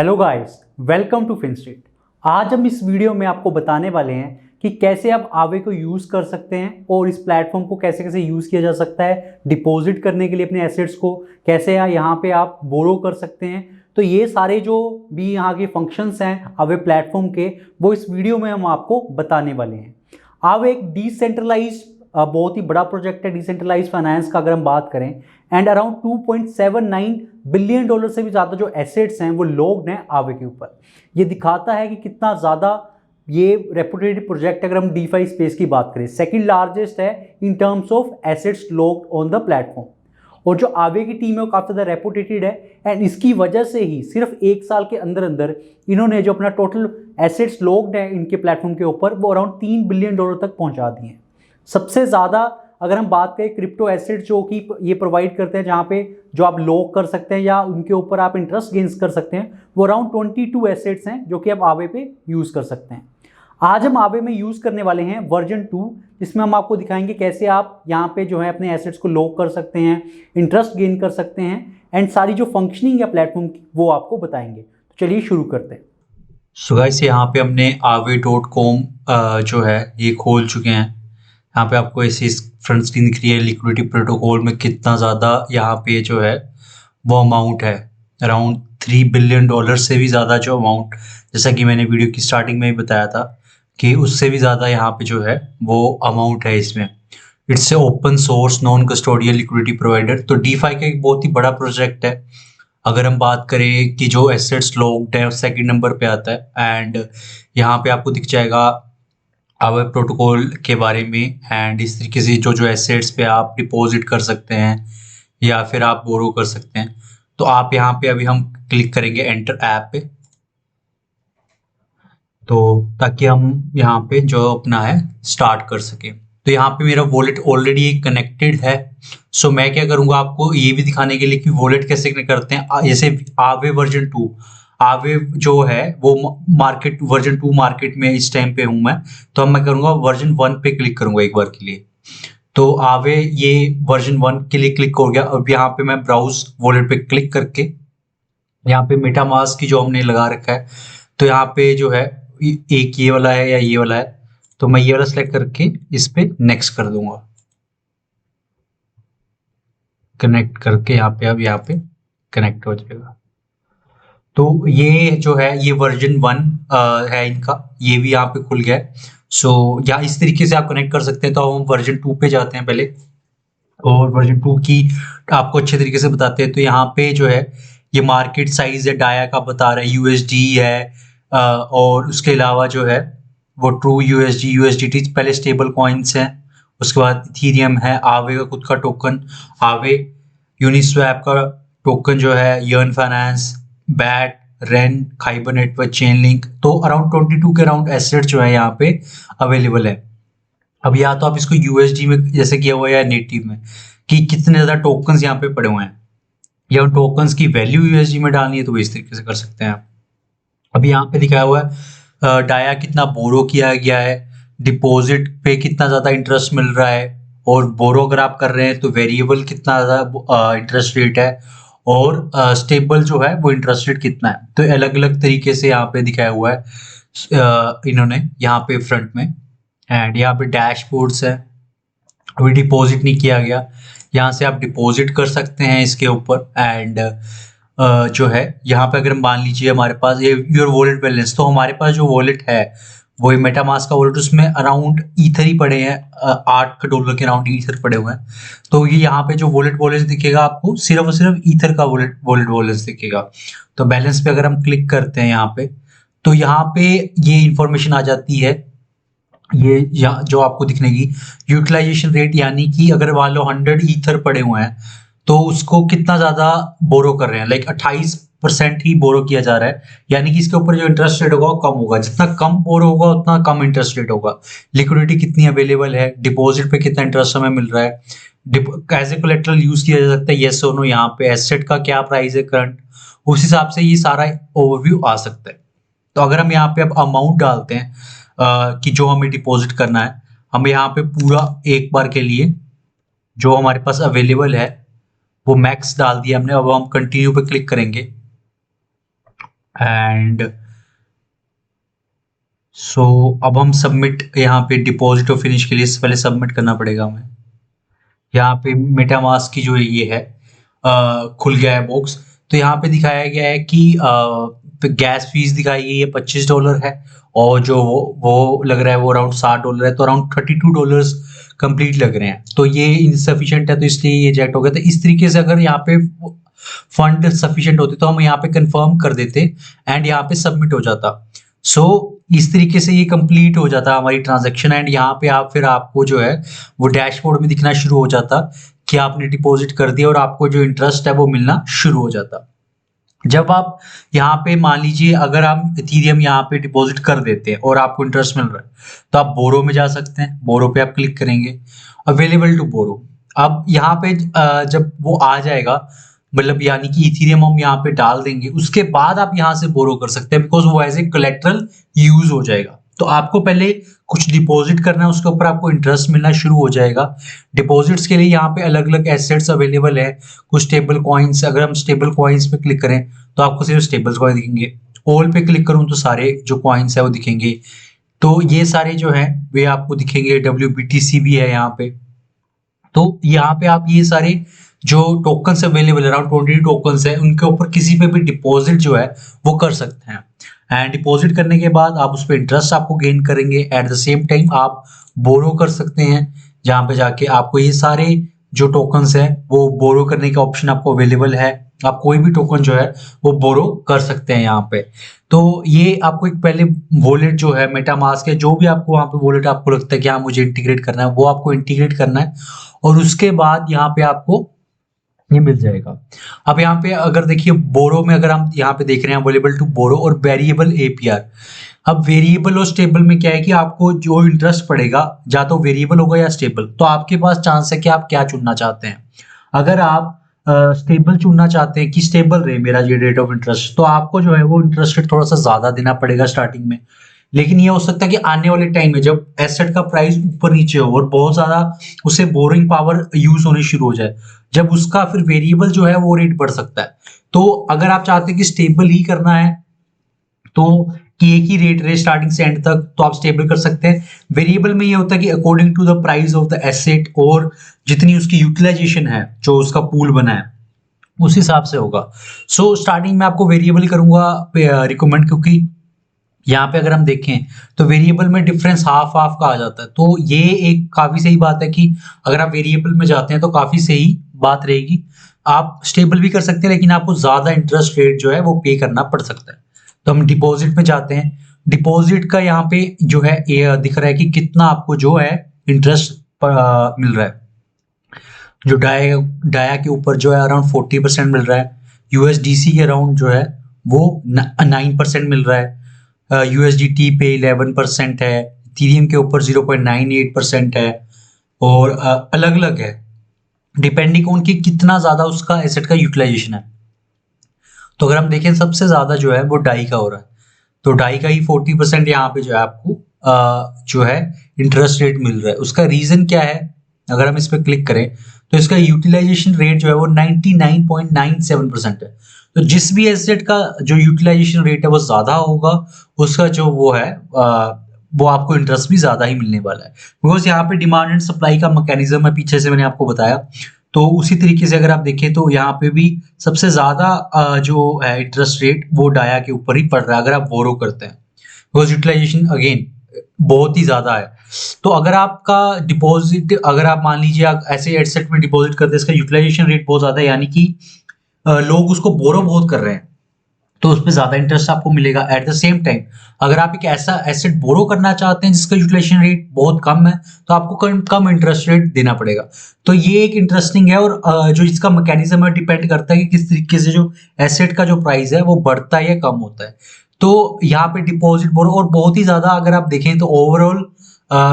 Hello guys, welcome to Finstreet. आज हम इस वीडियो में आपको बताने वाले हैं कि कैसे आप आवे को यूज़ कर सकते हैं और इस प्लेटफॉर्म को कैसे कैसे यूज़ किया जा सकता है डिपॉजिट करने के लिए अपने एसेट्स को, कैसे यहाँ पे आप बोरो कर सकते हैं। तो ये सारे जो भी यहाँ के फंक्शंस हैं आवे प्लेटफॉर्म के, वो इस वीडियो में हम आपको बताने वाले हैं। आवे एक डिसेंट्रलाइज बहुत ही बड़ा प्रोजेक्ट है डिसेंट्रलाइज फाइनेंस का। अगर हम बात करें एंड अराउंड 2.79 बिलियन डॉलर से भी ज़्यादा जो एसेट्स हैं वो लोग हैं आवे के ऊपर। ये दिखाता है कि कितना ज़्यादा ये रेपुटेड प्रोजेक्ट। अगर हम डीफाई स्पेस की बात करें, सेकंड लार्जेस्ट है in terms of assets locked on the platform. और जो आवे की टीम है वो काफ़ी ज़्यादा रेपुटेटेड है एंड इसकी वजह से ही सिर्फ एक साल के अंदर अंदर इन्होंने जो अपना टोटल एसेट्स लॉक्ड है इनके प्लेटफॉर्म के ऊपर वो अराउंड 3 बिलियन डॉलर तक पहुंचा दिए हैं। सबसे ज़्यादा अगर हम बात करें क्रिप्टो एसेट्स जो कि ये प्रोवाइड करते हैं, जहाँ पे जो आप लॉक कर सकते हैं या उनके ऊपर आप इंटरेस्ट गेन्स कर सकते हैं, वो अराउंड 22 एसेट्स हैं जो कि आप आवे पे यूज़ कर सकते हैं। आज हम आवे में यूज़ करने वाले हैं वर्जन 2, जिसमें हम आपको दिखाएंगे कैसे आप यहाँ पे जो है अपने एसेट्स को लॉक कर सकते हैं, इंटरेस्ट गेन कर सकते हैं एंड सारी जो फंक्शनिंग है प्लेटफॉर्म की वो आपको बताएंगे। तो चलिए शुरू करते हैं। सो गाइस, यहाँ पे हमने aave.com जो है ये खोल चुके हैं। यहाँ पे आपको ऐसी फ्रंट स्क्रीन दिख रही है। लिक्विडिटी प्रोटोकॉल में कितना ज़्यादा यहाँ पे जो है वो अमाउंट है, अराउंड 3 बिलियन डॉलर से भी ज़्यादा जो अमाउंट, जैसा कि मैंने वीडियो की स्टार्टिंग में ही बताया था कि उससे भी ज़्यादा यहाँ पे जो है वो अमाउंट है इसमें। It's a open source non custodial liquidity provider. तो डीफाई का एक बहुत ही बड़ा प्रोजेक्ट है। अगर हम बात करें कि जो एसेट्स लॉक्ड है सेकंड नंबर पे आता है एंड यहाँ पे आपको दिख जाएगा आवे प्रोटोकॉल के बारे में एंड इस तरीके से जो जो एसेट्स पे आप डिपॉजिट कर सकते हैं या फिर आप बोरो कर सकते हैं। तो आप यहाँ पे अभी हम क्लिक करेंगे एंटर ऐप पे, तो ताकि हम यहाँ पे जो अपना है स्टार्ट कर सके। तो यहाँ पे मेरा वॉलेट ऑलरेडी कनेक्टेड है। सो मैं क्या करूँगा, आपको ये भी दिखाने के लिए कि वॉलेट कैसे कनेक्ट करते हैं। जैसे आवे वर्जन 2, आवे जो है वो मार्केट वर्जन 2 मार्केट में इस टाइम पे हूँ मैं। तो अब मैं करूँगा वर्जन 1 पे क्लिक करूँगा एक बार के लिए। तो आवे ये वर्जन 1 के लिए क्लिक हो गया। अब यहाँ पे मैं ब्राउज वॉलेट पे क्लिक करके यहाँ पे मेटामास्क की जो हमने लगा रखा है, तो यहाँ पे जो है एक ये वाला है या ये वाला है, तो मैं ये वाला सेलेक्ट करके इस पे नेक्स्ट कर दूंगा। कनेक्ट करके यहाँ पे अब यहाँ पे कनेक्ट हो जाएगा। तो ये जो है ये वर्जन 1 है इनका, ये भी यहाँ पे खुल गया है। सो या इस तरीके से आप कनेक्ट कर सकते हैं। तो हम वर्जन 2 पे जाते हैं पहले और वर्जन 2 की आपको अच्छे तरीके से बताते हैं। तो यहाँ पे जो है ये मार्केट साइज है डाया का बता रहा है, यूएसडी है और उसके अलावा जो है वो ट्रू यूएसडी यूएसडीटी पहले स्टेबल कॉइन्स हैं। उसके बाद इथीरियम है, आवे का खुद का टोकन, आवे यूनिस्वैप का टोकन जो है, Yearn Finance, BAT, Ren, Kyber Network, Chainlink. तो अराउंड 22 के अराउंड एसेट जो है यहाँ पे अवेलेबल है। अब या तो आप इसको यूएसडी में जैसे किया हुआ है या नेटिव में, कि कितने ज़्यादा टोकन्स यहाँ पे पड़े हुए हैं या उन टोकन्स की वैल्यू यूएसडी में डालनी है तो वो इस तरीके से कर सकते हैं। अभी यहाँ पे दिखाया हुआ है डाया कितना बोरो किया गया है, डिपॉजिट पे कितना ज़्यादा इंटरेस्ट मिल रहा है, और बोरो अगर आप कर रहे हैं तो वेरिएबल कितना ज़्यादा इंटरेस्ट रेट है, और स्टेबल जो है वो इंटरेस्ट रेट कितना है। तो अलग अलग तरीके से यहाँ पे दिखाया हुआ है इन्होंने यहाँ पे फ्रंट में। एंड यहाँ पे डैशबोर्ड्स है, अभी डिपॉजिट नहीं किया गया, यहाँ से आप डिपॉजिट कर सकते हैं इसके ऊपर। एंड जो है यहाँ पे अगर मान लीजिए हमारे पास ये योर वॉलेट बैलेंस, तो हमारे पास जो वॉलेट है वो मेटामास्क का वॉलेट, उसमें अराउंड ईथर ही पड़े हैं, 8 डॉलर के अराउंड ईथर पड़े हुए हैं। तो ये यहाँ पे जो वॉलेट बैलेंस दिखेगा आपको सिर्फ और सिर्फ ईथर का वॉलेट बैलेंस दिखेगा। तो बैलेंस पे अगर हम क्लिक करते हैं यहाँ पे, तो यहाँ पे ये इंफॉर्मेशन आ जाती है, ये जो आपको दिखने की यूटिलाइजेशन रेट, यानी कि अगर मान लो 100 ईथर पड़े हुए हैं तो उसको कितना ज्यादा बोरो कर रहे हैं, लाइक 28% ही बोरो किया जा रहा है। यानी कि इसके ऊपर जो इंटरेस्ट रेट होगा वो कम होगा, जितना कम बोरो होगा उतना कम इंटरेस्ट रेट होगा। लिक्विडिटी कितनी अवेलेबल है, डिपॉजिट पे कितना इंटरेस्ट हमें मिल रहा है, कैसे कोलेट्रल यूज किया जा सकता है, येस और नो, यहाँ पे एसेट का क्या प्राइस है करंट, उस हिसाब से ये सारा ओवरव्यू आ सकता है। तो अगर हम यहाँ पे अब अमाउंट डालते हैं कि जो हमें डिपॉजिट करना है, हम यहाँ पे पूरा एक बार के लिए जो हमारे पास अवेलेबल है वो मैक्स डाल दिया हमने। अब हम कंटिन्यू पे क्लिक करेंगे एंड सो अब हम सबमिट यहाँ पे डिपॉजिट और फिनिश के लिए पहले सबमिट करना पड़ेगा हमें। यहाँ पे मेटामास्क की जो ये है खुल गया है बॉक्स। तो यहाँ पे दिखाया गया है कि गैस फीस दिखाई गई है $25 है, और जो वो लग रहा है वो अराउंड $60 है, तो अराउंड $32 कंप्लीट लग रहे हैं। तो ये इनसफिशिएंट है, तो इसलिए ये रिजेक्ट हो गया। तो इस तरीके से अगर यहाँ पे फंड सफिशिएंट होते तो हम यहाँ पे कंफर्म कर देते एंड यहाँ पे सबमिट हो जाता। सो इस तरीके से ये कंप्लीट हो जाता हमारी ट्रांजैक्शन, एंड यहाँ पे आप फिर आपको जो है वो डैशबोर्ड में दिखना शुरू हो जाता कि आपने डिपॉजिट कर दिया और आपको जो इंटरेस्ट है वो मिलना शुरू हो जाता। जब आप यहाँ पे मान लीजिए अगर हम इथीरियम यहाँ पे डिपॉजिट कर देते हैं और आपको इंटरेस्ट मिल रहा है, तो आप बोरो में जा सकते हैं। बोरो पे आप क्लिक करेंगे, अवेलेबल टू बोरो। अब यहाँ पे जब वो आ जाएगा, मतलब यानी कि इथीरियम हम यहाँ पे डाल देंगे, उसके बाद आप यहाँ से बोरो कर सकते हैं, बिकॉज वो एज ए कोलेट्रल यूज हो जाएगा। तो आपको पहले कुछ डिपॉजिट करना है, उसके ऊपर आपको इंटरेस्ट मिलना शुरू हो जाएगा। डिपॉजिट्स के लिए यहाँ पे अलग अलग एसेट्स अवेलेबल है, कुछ स्टेबल कॉइन्स। अगर हम स्टेबल कॉइन्स पे क्लिक करें तो आपको सिर्फ स्टेबल कॉइन दिखेंगे। ऑल पे क्लिक करूँ तो सारे जो कॉइन्स है वो दिखेंगे। तो ये सारे जो है वे आपको दिखेंगे। WBTC भी है यहाँ पे। तो यहाँ पे आप ये सारे जो टोकन्स अवेलेबल है, अराउंड 20 टोकन्स है, उनके ऊपर किसी पे भी डिपॉजिट जो है वो कर सकते हैं। एंड डिपॉजिट करने के बाद आप उस पर इंटरेस्ट आपको गेन करेंगे। एट द सेम टाइम आप बोरो कर सकते हैं, जहाँ पे जाके आपको ये सारे जो टोकन्स है वो बोरो करने का ऑप्शन आपको अवेलेबल है। आप कोई भी टोकन जो है वो बोरो कर सकते हैं यहाँ पे। तो ये आपको एक पहले वॉलेट जो है मेटामास्क है, जो भी आपको वहाँ पे वॉलेट आपको लगता है कि हाँ मुझे इंटीग्रेट करना है, वो आपको इंटीग्रेट करना है, और उसके बाद यहाँ पे आपको ये मिल जाएगा। अब यहाँ पे अगर देखिए बोरो में अगर हम यहाँ पे देख रहे हैं अवेलेबल टू बोरो और वेरिएबल APR। अब वेरिएबल और स्टेबल में क्या है कि आपको जो इंटरेस्ट पड़ेगा या तो वेरिएबल होगा या स्टेबल, तो आपके पास चांस है कि आप क्या चुनना चाहते हैं। अगर आप स्टेबल चुनना चाहते हैं कि स्टेबल रहे मेरा ये रेट ऑफ इंटरेस्ट, तो आपको जो है वो इंटरेस्ट रेट थोड़ा सा ज्यादा देना पड़ेगा स्टार्टिंग में। लेकिन ये हो सकता है कि आने वाले टाइम में जब एसेट का प्राइस ऊपर नीचे हो और बहुत ज्यादा उसे बोरिंग पावर यूज होनी शुरू हो जाए, जब उसका फिर वेरिएबल जो है वो रेट बढ़ सकता है। तो अगर आप चाहते हैं कि स्टेबल ही करना है, तो कि एक ही रेट रहे स्टार्टिंग से एंड तक, तो आप स्टेबल कर सकते हैं। वेरिएबल में ये होता है कि according to the price of the asset और जितनी उसकी यूटिलाइजेशन है, जो उसका पूल बना है, उस हिसाब से होगा। सो स्टार्टिंग में आपको वेरिएबल करूंगा रिकमेंड, क्योंकि यहाँ पे अगर हम देखें तो वेरिएबल में डिफरेंस हाफ हाफ का आ जाता है। तो ये एक काफी सही बात है कि अगर आप वेरिएबल में जाते हैं तो काफी सही बात रहेगी। आप स्टेबल भी कर सकते हैं, लेकिन आपको ज्यादा इंटरेस्ट रेट जो है वो पे करना पड़ सकता है। तो हम डिपॉजिट में जाते हैं। डिपॉजिट का यहाँ पे जो है ये दिख रहा है कि कितना आपको जो है इंटरेस्ट मिल रहा है। जो डाया के ऊपर जो है अराउंड 40% मिल रहा है। USDC के अराउंड जो है वो 9% मिल रहा है। USDT पे 11% है। इथेरियम के ऊपर 0.98% है, और अलग अलग है डिपेंडिंग ऑन कि कितना ज्यादा उसका एसेट का यूटिलाइजेशन है। तो अगर हम देखें सबसे ज्यादा जो है वो डाई का हो रहा है, तो डाई का ही 40% यहाँ पे जो है आपको जो है इंटरेस्ट रेट मिल रहा है। उसका रीजन क्या है, अगर हम इस पर क्लिक करें तो इसका यूटिलाइजेशन रेट जो है वो 99.97% है। तो जिस भी एसेट का जो यूटिलाइजेशन रेट है वो ज्यादा होगा, उसका जो वो है वो आपको इंटरेस्ट भी ज्यादा ही मिलने वाला है। बिकॉज यहाँ पे डिमांड एंड सप्लाई का मैकेनिज्म है, पीछे से मैंने आपको बताया। तो उसी तरीके से अगर आप देखें तो यहाँ पे भी सबसे ज्यादा जो है इंटरेस्ट रेट वो डाया के ऊपर ही पड़ रहा है अगर आप बोरो करते हैं, बिकॉज यूटिलाइजेशन अगेन बहुत ही ज्यादा है। तो अगर आपका डिपॉजिट, अगर आप मान लीजिए आप ऐसे एसेट में डिपॉजिट करते हैं, इसका यूटिलाइजेशन रेट बहुत ज्यादा है, यानी कि लोग उसको बोरो बहुत कर रहे हैं, तो उस पर ज्यादा इंटरेस्ट आपको मिलेगा। एट द सेम टाइम अगर आप एक ऐसा एसेट बोरो करना चाहते हैं जिसका यूटिलाइजेशन रेट बहुत कम है, तो आपको कम इंटरेस्ट रेट देना पड़ेगा। तो ये एक इंटरेस्टिंग है, और जो इसका मैकेनिज्म है डिपेंड करता है कि किस तरीके से जो एसेट का जो प्राइस है वो बढ़ता है या कम होता है। तो यहाँ पे डिपॉजिट बोरो, और बहुत ही ज्यादा अगर आप देखें तो ओवरऑल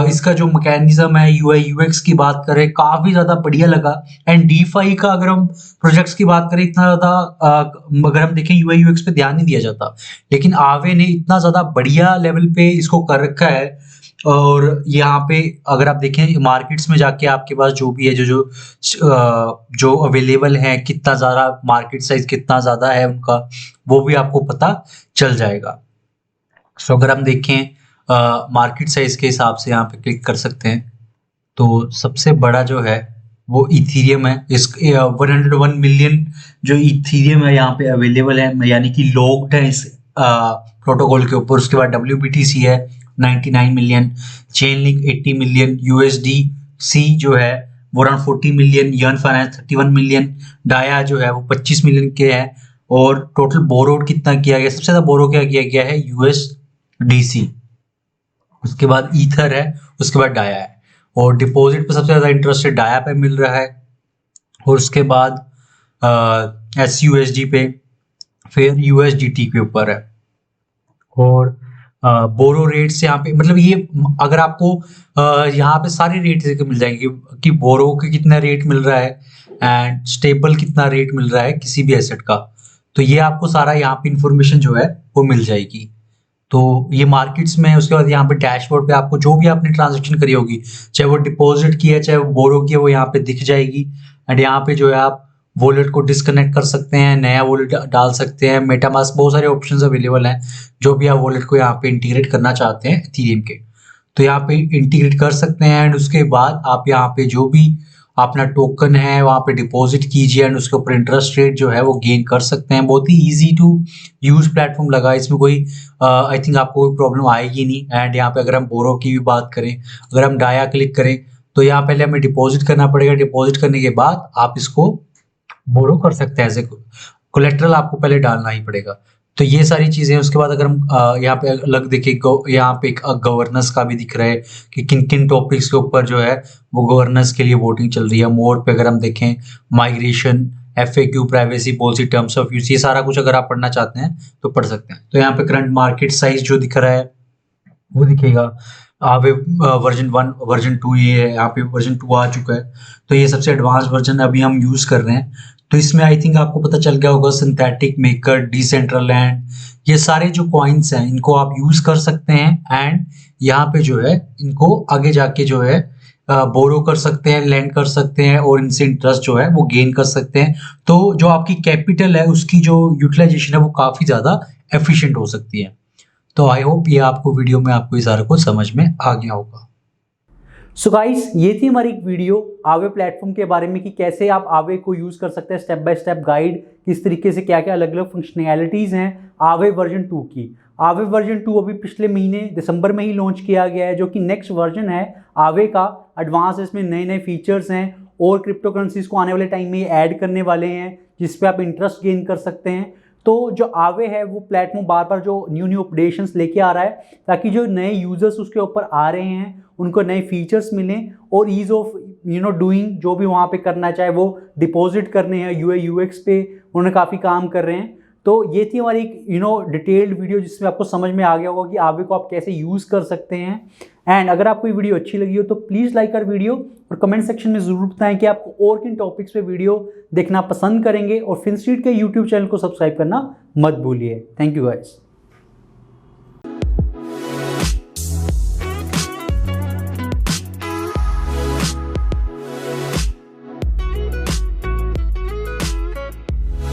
इसका जो मैकेनिज्म है UI UX की बात करें, काफी ज्यादा बढ़िया लगा। एंड DeFi का अगर हम प्रोजेक्ट्स की बात करें, इतना ज्यादा अगर हम देखें UI UX पे ध्यान नहीं दिया जाता, लेकिन आवे ने इतना ज्यादा बढ़िया लेवल पे इसको कर रखा है और यहाँ पे अगर आप देखें मार्केट्स में जाके आपके पास जो भी है जो अवेलेबल है, कितना ज़्यादा मार्केट साइज कितना ज़्यादा है उनका, वो भी आपको पता चल जाएगा। सो अगर हम देखें मार्केट साइज के हिसाब से यहाँ पे क्लिक कर सकते हैं। तो सबसे बड़ा जो है वो इथीरियम है। इस 101 मिलियन जो इथीरियम है यहाँ पे अवेलेबल है, यानी कि लॉग्ड है इस प्रोटोकॉल के ऊपर। उसके बाद WBTC है 99 million, chain link 80 million, USDC जो है वो अराउंड 40 मिलियन, यन फाइनेंस 31 मिलियन, डाया जो है वो 25 मिलियन के है। और टोटल बोरोड कितना किया गया, सबसे ज्यादा बोरो क्या किया गया है USDC, उसके बाद ईथर है, उसके बाद डाया है। और डिपॉजिट पे सबसे ज्यादा इंटरेस्ट डाया पे मिल रहा है, और उसके बाद SUSD पे, फिर USDT के ऊपर है। और बोरो रेट्स यहाँ पे मतलब ये अगर आपको यहाँ पे सारी रेट मिल जाएंगे कि बोरो के कितना रेट मिल रहा है एंड स्टेबल कितना रेट मिल रहा है किसी भी एसेट का, तो ये आपको सारा यहाँ पे इंफॉर्मेशन जो है वो मिल जाएगी। तो ये मार्केट्स में। उसके बाद यहाँ पे डैशबोर्ड पे आपको जो भी आपने ट्रांजैक्शन करी होगी, चाहे वो डिपॉजिट की है चाहे वो बोरो की है, वो यहाँ पे दिख जाएगी। एंड यहाँ पे जो है आप वॉलेट को डिस्कनेक्ट कर सकते हैं, नया वॉलेट डाल सकते हैं, मेटामास्क, बहुत सारे ऑप्शंस अवेलेबल हैं। जो भी आप वॉलेट को यहाँ पे इंटीग्रेट करना चाहते हैं इथेरियम के, तो यहाँ पे इंटीग्रेट कर सकते हैं। एंड उसके बाद आप यहाँ पे जो भी अपना टोकन है वहाँ पे डिपॉजिट कीजिए एंड उसके ऊपर इंटरेस्ट रेट जो है वो गेन कर सकते हैं। बहुत ही इजी टू यूज प्लेटफॉर्म लगा, इसमें कोई आई थिंक आपको कोई प्रॉब्लम आएगी नहीं। एंड यहाँ पे अगर हम बोरो की भी बात करें, अगर हम डाया क्लिक करें तो यहाँ पहले हमें डिपॉजिट करना पड़ेगा, डिपॉजिट करने के बाद आप इसको बोरो कर सकते हैं। एज ए कोलेट्रल आपको पहले डालना ही पड़ेगा। तो ये सारी चीजें। उसके बाद अगर हम यहाँ पे अलग देखें, यहाँ पे एक गवर्नेंस का भी दिख रहा है कि किन किन टॉपिक्स के ऊपर जो है वो गवर्नेंस के लिए वोटिंग चल रही है। मोर पे अगर हम देखें migration, FAQ, privacy policy, terms of use, ये सारा कुछ अगर आप पढ़ना चाहते हैं तो पढ़ सकते हैं। तो यहाँ पे करंट मार्केट साइज जो दिख रहा है वो दिखेगा। आगे वर्जन 1 वर्जन 2 ये है, यहाँ पे वर्जन 2 आ चुका है। तो ये सबसे एडवांस वर्जन अभी हम यूज कर रहे हैं। तो इसमें आई थिंक आपको पता चल गया होगा सिंथेटिक, मेकर, डिसेंट्रलैंड, ये सारे जो कॉइन्स हैं इनको आप यूज कर सकते हैं। एंड यहाँ पे जो है इनको आगे जाके जो है बोरो कर सकते हैं, लैंड कर सकते हैं और इनसे इंटरेस्ट जो है वो गेन कर सकते हैं। तो जो आपकी कैपिटल है उसकी जो यूटिलाइजेशन है वो काफी ज्यादा एफिशिएंट हो सकती है। तो आई होप ये आपको वीडियो में आपको ये सारा कुछ समझ में आ गया होगा। सो गाइस, ये थी हमारी एक वीडियो आवे प्लेटफॉर्म के बारे में कि कैसे आप आवे को यूज़ कर सकते हैं, स्टेप बाय स्टेप गाइड, किस तरीके से क्या क्या अलग अलग फंक्शनैलिटीज़ हैं आवे वर्जन 2 की। आवे वर्जन 2 अभी पिछले महीने दिसंबर में ही लॉन्च किया गया है, जो कि नेक्स्ट वर्जन है आवे का एडवांस। इसमें नए नए फीचर्स हैं और क्रिप्टो करेंसीज को आने वाले टाइम में ऐड करने वाले हैं, जिस पे आप इंटरेस्ट गेन कर सकते हैं। तो जो आवे है वो प्लेटफॉर्म बार बार जो न्यू अपडेशंस लेके आ रहा है, ताकि जो नए यूजर्स उसके ऊपर आ रहे हैं उनको नए फीचर्स मिलें और ईज ऑफ डूइंग जो भी वहाँ पे करना चाहे, वो डिपॉजिट करने हैं UI UX पे उन्होंने काफ़ी काम कर रहे हैं। तो ये थी हमारी एक डिटेल्ड वीडियो जिसमें आपको समझ में आ गया होगा कि आवे को आप कैसे यूज़ कर सकते हैं। एंड अगर आपको ये वीडियो अच्छी लगी हो तो प्लीज़ लाइक कर वीडियो और कमेंट सेक्शन में ज़रूर बताएं कि आपको और किन टॉपिक्स पे वीडियो देखना पसंद करेंगे। और फिनस्ट्रीट के YouTube चैनल को सब्सक्राइब करना मत भूलिए। Thank you guys.